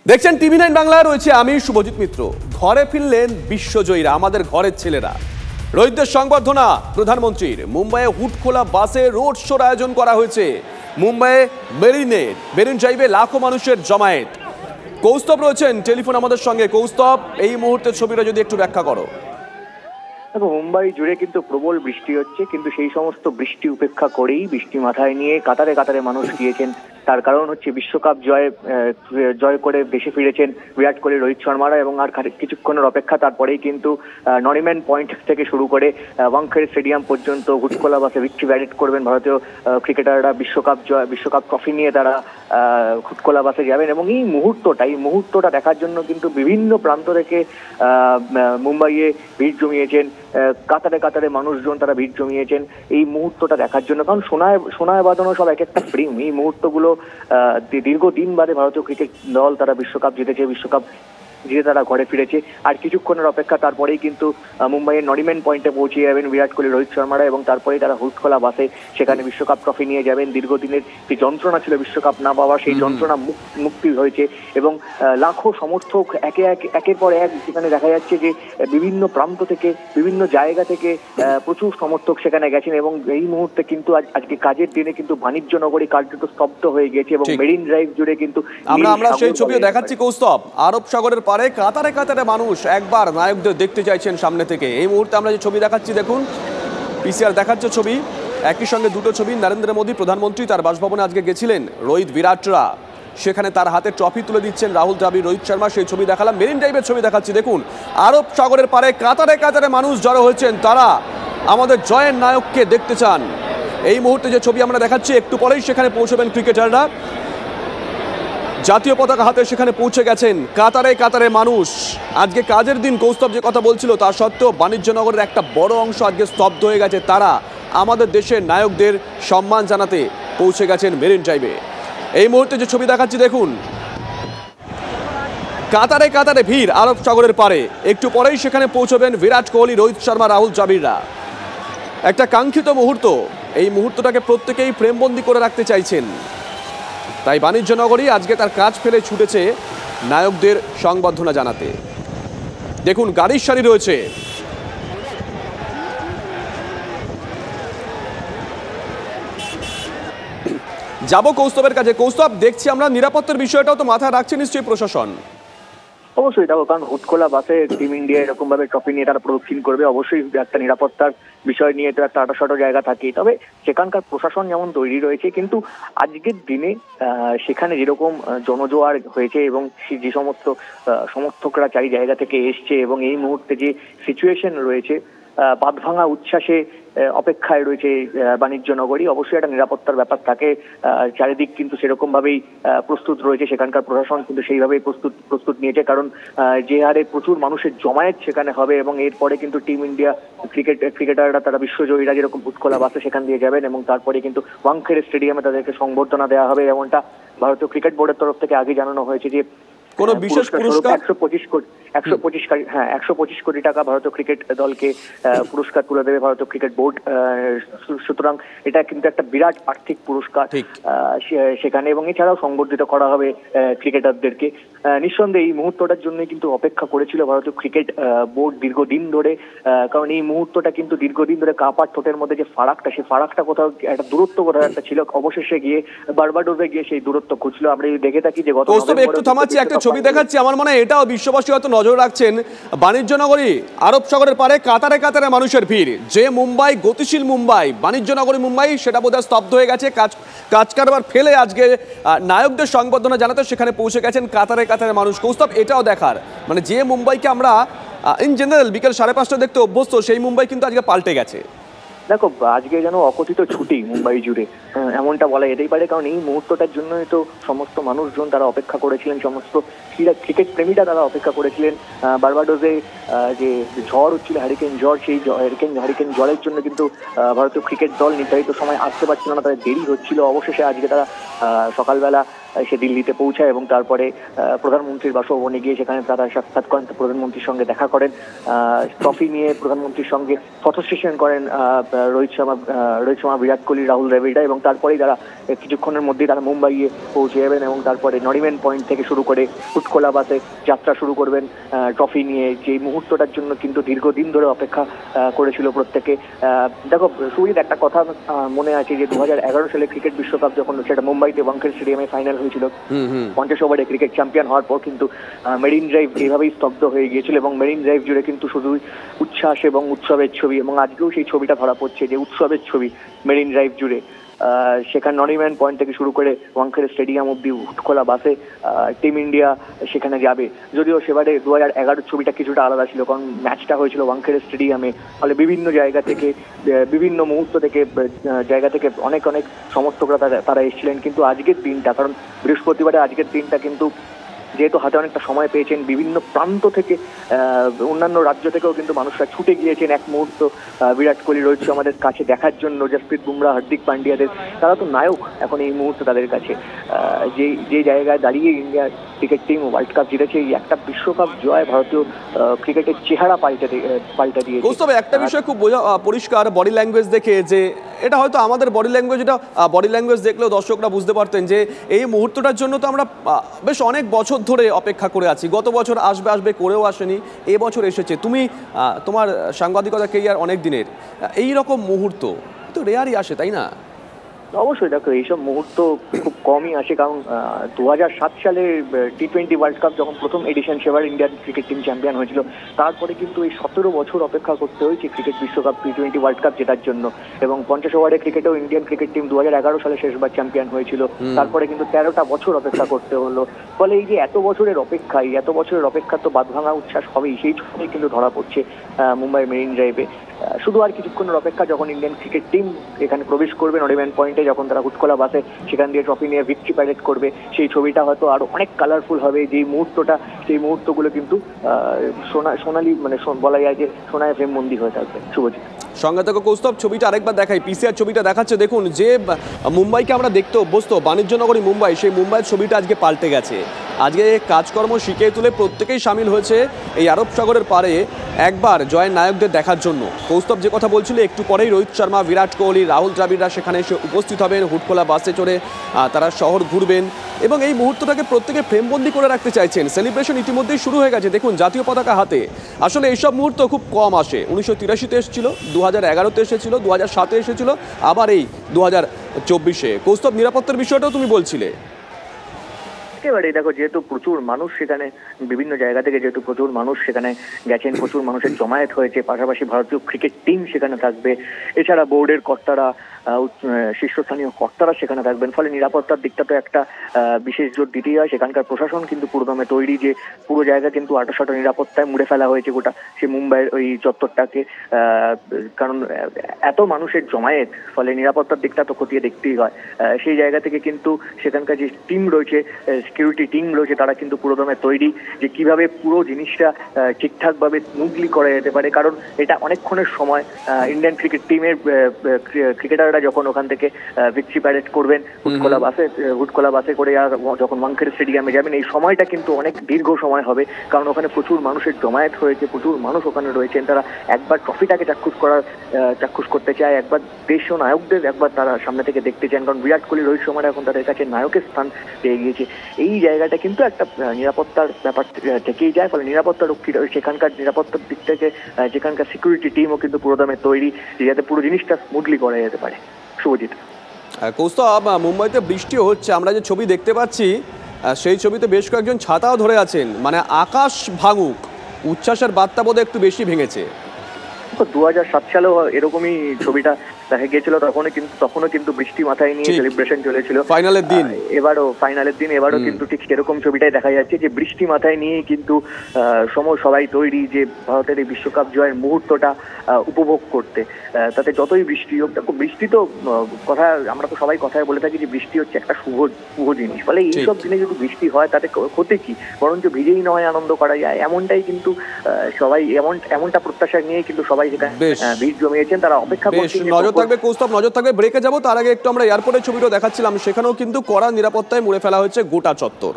দেখছেন টিভি9 বাংলায় রয়েছে আমি শুভজিৎ মিত্র। ঘরে ফিরলেন বিশ্বজয়ীরা, আমাদের ঘরের ছেলেরা। রোহিতদের সংবর্ধনা প্রধানমন্ত্রীর। মুম্বাইয়ে হুটখোলা বাসে রোড শোর আয়োজন করা হয়েছে। মুম্বাইয়ে মেরিন ড্রাইভে লাখো মানুষের জমায়েত। কৌস্তব রয়েছেন টেলিফোন আমাদের সঙ্গে। কৌস্তব, এই মুহূর্তের ছবিটা যদি একটু ব্যাখ্যা করো। দেখো, মুম্বাই জুড়ে কিন্তু প্রবল বৃষ্টি হচ্ছে, কিন্তু সেই সমস্ত বৃষ্টি উপেক্ষা করেই, বৃষ্টি মাথায় নিয়ে কাতারে কাতারে মানুষ গিয়েছেন। তার কারণ হচ্ছে বিশ্বকাপ জয় করে দেশে ফিরেছেন বিরাট কোহলি, রোহিত শর্মারা, এবং আর কিছুক্ষণের অপেক্ষা তারপরেই কিন্তু নরিম্যান পয়েন্ট থেকে শুরু করে ওয়াংখেড়ে স্টেডিয়াম পর্যন্ত হুটখোলা বাসে ভিক্টরি প্যারেড করবেন ভারতীয় ক্রিকেটাররা। বিশ্বকাপ ট্রফি নিয়ে তারা হুটখোলা বাসে যাবেন, এবং এই মুহূর্তটা দেখার জন্য কিন্তু বিভিন্ন প্রান্ত থেকে মুম্বাইয়ে ভিড় জমিয়েছেন। কাতারে কাতারে মানুষজন তারা ভিড় জমিয়েছেন এই মুহূর্তটা দেখার জন্য। কারণ সোনায় বাঁধানো সব এক একটা প্রেম। এই মুহূর্তগুলো দীর্ঘদিন বাদে ভারতীয় ক্রিকেট দল তারা বিশ্বকাপ জিতেছে, বিশ্বকাপ জিতে তারা ঘরে ফিরেছে। আর কিছুক্ষণের অপেক্ষা তারপরেই কিন্তু মুম্বাইয়ের নরিম্যান পয়েন্টে পৌঁছে যাবেন বিরাট কোহলি, রোহিত শর্মারা, এবং তারপরেই তারা হুটখোলা বাসে সেখানে বিশ্বকাপ ট্রফি নিয়ে যাবেন। দীর্ঘদিনের যে যন্ত্রণা ছিল বিশ্বকাপ না পাওয়া, সেই যন্ত্রণা মুক্তি হয়েছে, এবং লাখো সমর্থক একের পর এক সেখানে দেখা যাচ্ছে যে বিভিন্ন প্রান্ত থেকে, বিভিন্ন জায়গা থেকে প্রচুর সমর্থক সেখানে গেছেন। এবং এই মুহূর্তে কিন্তু আজকে কাজের দিনে কিন্তু বাণিজ্য নগরী কার্যত স্তব্ধ হয়ে গেছে, এবং মেরিন ড্রাইভ জুড়ে কিন্তু আমরা সেই ছবিও দেখাচ্ছি। কৌস্তব, আরব সাগরের পারে কাতারে কাতারে মানুষ একবার নায়কদের দেখতে চাইছেন সামনে থেকে। এই মুহূর্তে আমরা যে ছবি দেখাচ্ছি, দেখুন পিসিআর দেখাচ্ছে ছবি, একই সঙ্গে দুটো ছবি। নরেন্দ্র মোদী প্রধানমন্ত্রী তার বাসভবনে আজকে গেছিলেন, রোহিত বিরাটরা সেখানে তার হাতে ট্রফি তুলে দিচ্ছেন রাহুল দ্রাবিড়, রোহিত শর্মা, সেই ছবি দেখালাম। মেরিন ড্রাইভের ছবি দেখাচ্ছি, দেখুন আরব সাগরের পারে কাতারে কাতারে মানুষ জড়ো হয়েছেন, তারা আমাদের জয়ের নায়ককে দেখতে চান। এই মুহূর্তে যে ছবি আমরা দেখাচ্ছি, একটু পরেই সেখানে পৌঁছবেন ক্রিকেটাররা, জাতীয় পতাকা হাতে সেখানে পৌঁছে গেছেন। কাতারে কাতারে মানুষ। আজকে কাজের দিন, কৌস্তব যে কথা বলছিল, তা সত্ত্বেও বাণিজ্যনগরের একটা বড় অংশ আজকে স্তব্ধ হয়ে গেছে। তারা আমাদের দেশের নায়কদের সম্মান জানাতে পৌঁছে গেছেন মেরিন ড্রাইভে। এই মুহূর্তে যে ছবি দেখাচ্ছি, দেখুন কাতারে কাতারে ভিড় আরব সাগরের পারে। একটু পরেই সেখানে পৌঁছবেন বিরাট কোহলি, রোহিত শর্মা, রাহুল দ্রাবিড়রা। একটা কাঙ্ক্ষিত মুহূর্ত। এই মুহূর্তটাকে প্রত্যেকেই প্রেমবন্দি করে রাখতে চাইছেন। তাই বাণিজ্যনগরী আজকে তার কাজ ফেলে ছুটেছে নায়কদের সংবর্ধনা জানাতে। দেখুন গাড়ির সারি রয়েছে। যাব কৌস্তবের কাছে। কৌস্তব, দেখছি আমরা নিরাপত্তার বিষয়টাও তো মাথায় রাখছে নিশ্চয়ই প্রশাসন। অবশ্যই দেখো, কারণ হুটখোলা বাসে টিম ইন্ডিয়া এরকম ভাবে ট্রফি নিয়ে তারা প্রদক্ষিণ করবে, অবশ্যই একটা নিরাপত্তার বিষয় নিয়ে তো একটা আটাশাটো জায়গা থাকে। তবে সেখানকার প্রশাসন যেমন তৈরি রয়েছে, কিন্তু আজকের দিনে সেখানে যেরকম জনজোয়ার হয়েছে, এবং যে সমস্ত সমর্থকরা চারি জায়গা থেকে এসছে, এবং এই মুহূর্তে যে সিচুয়েশন রয়েছে, বাঁধভাঙা উচ্ছ্বাসে অপেক্ষায় রয়েছে বাণিজ্য নগরী। অবশ্যই একটা নিরাপত্তার ব্যাপার থাকে, চারিদিক কিন্তু সেরকম ভাবেই প্রস্তুত রয়েছে। সেখানকার প্রশাসন কিন্তু সেইভাবেই প্রস্তুত নিয়েছে, কারণ যে হারে প্রচুর মানুষের জমায়েত সেখানে হবে, এবং এরপরে কিন্তু টিম ইন্ডিয়া ক্রিকেটাররা তারা বিশ্বজয়ীরা যেরকম হুটখোলা বাসে সেখান দিয়ে যাবেন, এবং তারপরে কিন্তু ওয়াংখেড়ে স্টেডিয়ামে তাদেরকে সংবর্ধনা দেওয়া হবে। এমনটা ভারতীয় ক্রিকেট বোর্ডের তরফ থেকে আগে জানানো হয়েছে যে কোন বিশেষ পুরস্কার 125 কোটি টাকা ভারতীয় ক্রিকেট দলকে পুরস্কার তুলে দেবে ভারতীয় ক্রিকেট বোর্ড। সুতরাং এটা কিন্তু একটা বিরাট আর্থিক পুরস্কার সেখানে, এবং এছাড়াও সংবর্ধিত করা হবে ক্রিকেটারদেরকে। নিঃসন্দেহে এই মুহূর্তটার জন্য কিন্তু অপেক্ষা করেছিল ভারতীয় ক্রিকেট বোর্ড দীর্ঘদিন ধরে, কারণ এই মুহূর্তটা কিন্তু দীর্ঘদিন ধরে কাপ আর ঠোঁটের মধ্যে যে ফারাকটা, সেই ফারাকটা কোথাও একটা দূরত্ব কোথাও একটা ছিল। অবশেষে গিয়ে বার্বাডোসে গিয়ে সেই দূরত্ব খুঁজলো। আমরা দেখে থাকি যে গত একটু থামাচ্ছি, একটা ছবি দেখাচ্ছি। আমার মনে হয় এটাও বিশ্ববাসী হয়তো নজর রাখছেন। বাণিজ্য নগরী আরব সাগরের পারে কাতারে কাতারে মানুষের ভিড়। যে মুম্বাই, গতিশীল মুম্বাই, বাণিজ্য নগরী মুম্বাই, সেটা বোধহয় স্তব্ধ হয়ে গেছে। কাজ কারবার ফেলে আজকে নায়কদের সংবর্ধনা জানাতে সেখানে পৌঁছে গেছেন কাতারে কাতারে মানুষ। কৌস্তব, এটাও দেখার, মানে যে মুম্বাইকে আমরা ইন জেনারেল বিকেল 5:30 দেখতে অভ্যস্ত, সেই মুম্বাই কিন্তু আজকে পাল্টে গেছে। দেখো, আজকে যেন অকথিত ছুটি মুম্বাই জুড়ে, এমনটা বলা যেতেই পারে। কারণ এই মুহূর্তটার জন্যই তো সমস্ত মানুষজন তারা অপেক্ষা করেছিলেন, সমস্ত ক্রিকেট প্রেমীরা তারা অপেক্ষা করেছিলেন। বার্বাডোসে যে ঝড় হচ্ছিল, হ্যারিকেন ঝড়, সেই হ্যারিকেন ঝড়ের জন্য কিন্তু ভারতীয় ক্রিকেট দল নির্ধারিত সময় আসতে পারছিল না, তাদের দেরি হচ্ছিল। অবশেষে আজকে তারা সকালবেলা সে দিল্লিতে পৌঁছায় এবং তারপরে প্রধানমন্ত্রীর বাসভবনে গিয়ে সেখানে তারা সাক্ষাৎ করেন, প্রধানমন্ত্রীর সঙ্গে দেখা করেন, ট্রফি নিয়ে প্রধানমন্ত্রীর সঙ্গে ফটো সেশন করেন রোহিত শর্মা, বিরাট কোহলি, রাহুল দ্রাবিড়রা, এবং তারপরেই তারা কিছুক্ষণের মধ্যেই তারা মুম্বাইয়ে পৌঁছে যাবেন এবং তারপরে নরিম্যান পয়েন্ট থেকে শুরু করে হুটকোলা বাসে যাত্রা শুরু করবেন ট্রফি নিয়ে। যে মুহূর্তটার জন্য কিন্তু দীর্ঘদিন ধরে অপেক্ষা করেছিল প্রত্যেকে। দেখো সুজিত, একটা কথা মনে আছে যে 2011 সালে ক্রিকেট বিশ্বকাপ যখন সেটা মুম্বাইতে ওয়াংখেড়ে স্টেডিয়ামে ফাইনাল হয়েছিল, 50 ওভারে ক্রিকেট চ্যাম্পিয়ন হওয়ার পর কিন্তু মেরিন ড্রাইভ যেভাবেই স্তব্ধ হয়ে গিয়েছিল এবং মেরিন ড্রাইভ জুড়ে কিন্তু শুধুই উচ্ছ্বাস এবং উৎসবের ছবি, এবং আজকেও সেই ছবিটা ধরা পড়ছে যে উৎসবের ছবি মেরিন ড্রাইভ জুড়ে। সেখানে নরিম্যান পয়েন্ট থেকে শুরু করে ওয়াংখেড়ে স্টেডিয়াম অব্দি হুটখোলা বাসে টিম ইন্ডিয়া সেখানে যাবে। যদিও সেবারে 2011 ছবিটা কিছুটা আলাদা ছিল, কারণ ম্যাচটা হয়েছিল ওয়াংখেড়ে স্টেডিয়ামে, ফলে বিভিন্ন জায়গা থেকে বিভিন্ন মুহূর্ত থেকে জায়গা থেকে অনেক সমর্থকরা তারা এসেছিলেন। কিন্তু আজকের দিনটা, কারণ বৃহস্পতিবারে আজকের দিনটা কিন্তু যেহেতু হাতে অনেকটা সময় পেয়েছেন, বিভিন্ন প্রান্ত থেকে অন্যান্য রাজ্য থেকেও কিন্তু মানুষরা ছুটে গিয়েছেন এক মুহূর্ত বিরাট কোহলি, রোহিত শর্মাদের কাছে দেখার জন্য, জসপ্রীত বুমরা, হার্দিক পান্ডিয়াদের। তারা তো নায়ক এখন এই মুহূর্তে তাদের কাছে। যে জায়গায় দাঁড়িয়ে India cricket team world cup জিতেছে, এই একটা বিশ্বকাপ জয় ভারতীয় ক্রিকেটের চেহারা পাল্টে দিয়েছে। তবে একটা বিষয় খুব পরিষ্কার বডি ল্যাঙ্গুয়েজ দেখে, যে এটা হয়তো আমাদের বডি ল্যাঙ্গুয়েজ দেখলেও দর্শকরা বুঝতে পারতেন যে এই মুহূর্তটার জন্য তো আমরা বেশ অনেক বছর ধরে অপেক্ষা করে আছি। গত বছর আসবে করেও আসেনি, এবছর এসেছে। তুমি তোমার সাংবাদিকতা কেরিয়ার অনেক দিনের, এই রকম মুহূর্ত তো রেয়ারই আসে, তাই না? অবশ্যই দেখো, এইসব মুহূর্ত খুব কমই আসে, কারণ 2007 সালে T20 ওয়ার্ল্ড কাপ যখন প্রথম এডিশন, সেবার ইন্ডিয়ান ক্রিকেট টিম চ্যাম্পিয়ন হয়েছিল। তারপরে কিন্তু এই 17 বছর অপেক্ষা করতে হয়েছে ক্রিকেট বিশ্বকাপ T20 ওয়ার্ল্ড কাপ জেতার জন্য। এবং 50 ওভারের ক্রিকেটেও ইন্ডিয়ান ক্রিকেট টিম 2011 সালে শেষবার চ্যাম্পিয়ন হয়েছিল। তারপরে কিন্তু 13টা বছর অপেক্ষা করতে হলো। ফলে এই যে এত বছরের অপেক্ষা তো বাঁধভাঙা উচ্ছ্বাস হবেই, সেই ছবিই কিন্তু ধরা পড়ছে মুম্বাই মেরিন ড্রাইভে। শুধু আর কিছুক্ষণের অপেক্ষা, যখন ইন্ডিয়ান ক্রিকেট টিম এখানে প্রবেশ করবে নরিম্যান পয়েন্টে, যখন তারা হুটকোলা বাসে সেখান দিয়ে ট্রফি নিয়ে ভিক্টরি প্যারেড করবে, সেই ছবিটা হয়তো আরো অনেক কালারফুল হবে। যেই সেই মুহূর্তগুলো কিন্তু সোনালি, মানে বলা যায় যে সোনায় ফ্রেম বন্দী হয়ে থাকবে। শুভজিৎ, সঙ্গে থেকে কৌস্তব, ছবিটা আরেকবার দেখাই। পিসিআর ছবিটা দেখাচ্ছে, দেখুন যে মুম্বাইকে আমরা দেখতে অভ্যস্ত, বাণিজ্যনগরী মুম্বাই, সেই মুম্বাইয়ের ছবিটা আজকে পাল্টে গেছে। আজকে কাজকর্ম শিখিয়ে তুলে প্রত্যেকেই সামিল হয়েছে এই আরব সাগরের পারে একবার জয়ের নায়কদের দেখার জন্য। কৌস্তব যে কথা বলছিল, একটু পরেই রোহিত শর্মা, বিরাট কোহলি, রাহুল দ্রাবিড়রা সেখানে এসে উপস্থিত হবেন। হুটখোলা বাসে চড়ে তারা শহর ঘুরবেন এবং এই মুহূর্তটাকে প্রত্যেকে ফ্রেমবন্দি করে রাখতে চাইছেন। সেলিব্রেশন ইতিমধ্যেই শুরু হয়ে গেছে, দেখুন জাতীয় পতাকা হাতে। আসলে এইসব মুহূর্ত খুব কম আসে। 1983-তে এসেছিল, 2011-তে এসেছিল, 2007-এ এসেছিল, আবার এই 2024-এ। কৌস্তব, নিরাপত্তার বিষয়টাও তুমি বলছিলে। একেবারে দেখো, যেহেতু প্রচুর মানুষ সেখানে, বিভিন্ন জায়গা থেকে যেহেতু প্রচুর মানুষ সেখানে গেছেন, প্রচুর মানুষের জমায়েত হয়েছে, পাশাপাশি ভারতীয় ক্রিকেট টিম সেখানে থাকবে, এছাড়া বোর্ডের কর্তারা, শীর্ষস্থানীয় কর্তারা সেখানে থাকবেন। ফলে নিরাপত্তার দিকটা তো একটা বিশেষ জোর দিতেই হয়। সেখানকার প্রশাসন কিন্তু পুরোদমে তৈরি, যে পুরো জায়গা কিন্তু আটোসাটো নিরাপত্তায় মুড়ে ফেলা হয়েছে গোটা সে মুম্বাইয়ের ওই চত্বরটাকে। কারণ এত মানুষের জমায়েত, ফলে নিরাপত্তার দিকটা তো খতিয়ে দেখতেই হয়। সেই জায়গা থেকে কিন্তু সেখানকার যে টিম রয়েছে, সিকিউরিটি টিম রয়েছে, তারা কিন্তু পুরোদমে তৈরি যে কিভাবে পুরো জিনিসটা ঠিকঠাকভাবে স্মুথলি করা যেতে পারে। কারণ এটা অনেকক্ষণের সময় ইন্ডিয়ান ক্রিকেট টিমের ক্রিকেটাররা যখন ওখান থেকে ভিক্টরি প্যারেড করবেন হুটকোলা বাসে করে, আর যখন ওয়াংখেড়ে স্টেডিয়ামে যাবেন, এই সময়টা কিন্তু অনেক দীর্ঘ সময় হবে। কারণ ওখানে প্রচুর মানুষের জমায়েত হয়েছে, প্রচুর মানুষ ওখানে রয়েছেন। তারা একবার ট্রফিটাকে চাক্ষুষ করতে চায়, একবার দেশীয় নায়কদের একবার তারা সামনে থেকে দেখতে চান। কারণ বিরাট কোহলি, রোহিত শর্মা এখন তাদের কাছে নায়কের স্থান পেয়ে গিয়েছে। এই জায়গাটা কিন্তু একটা নিরাপত্তার ব্যাপার থেকেই যায়। ফলে নিরাপত্তা রক্ষী, সেখানকার নিরাপত্তার দিক থেকে যেখানকার সিকিউরিটি টিমও কিন্তু পুরোদমে তৈরি, যাতে পুরো জিনিসটা স্মুথলি করা যেতে পারে। শুভজিৎ, কৌস্তব, মুম্বাইতে বৃষ্টিও হচ্ছে, আমরা যে ছবি দেখতে পাচ্ছি সেই ছবিতে বেশ কয়েকজন ছাতাও ধরে আছেন, মানে আকাশ ভাঙুক, উচ্ছ্বাসের বার্তা বোধ একটু বেশি ভেঙেছে। 2007 সালেও এরকমই ছবিটা দেখা গিয়েছিল, তখনও কিন্তু বৃষ্টি মাথায় নিয়ে সেলিব্রেশন চলেছিল ফাইনালের দিন। এবারও কিন্তু ঠিক সেরকম ছবিটাই দেখা যাচ্ছে, যে বৃষ্টি মাথায় নিয়ে কিন্তু সবাই তৈরি যে ভারতের এই বিশ্বকাপ জয়ের মুহূর্তটা উপভোগ করতে। তাতে যতই বৃষ্টি হোক, দেখো বৃষ্টি তো কথা, আমরা তো সবাই কথায় বলে থাকি যে বৃষ্টি হচ্ছে একটা শুভ জিনিস। ফলে এইসব দিনে যদি বৃষ্টি হয় তাতে ক্ষতি কি, বরঞ্চ ভিজেই নয় আনন্দ করা যায়, এমনটাই কিন্তু সবাই এমনটা প্রত্যাশা নিয়ে কিন্তু সবাই সেখানে ভিড় জমিয়েছেন। তারা অপেক্ষা করছেন। থাকবে কৌস্তব, নজর থাকবে। ব্রেকে যাবো, তার আগে একটু আমরা এয়ারপোর্টের ছবিটা দেখাচ্ছিলাম, সেখানেও কিন্তু কড়া নিরাপত্তায় মুড়ে ফেলা হয়েছে গোটা চত্বর।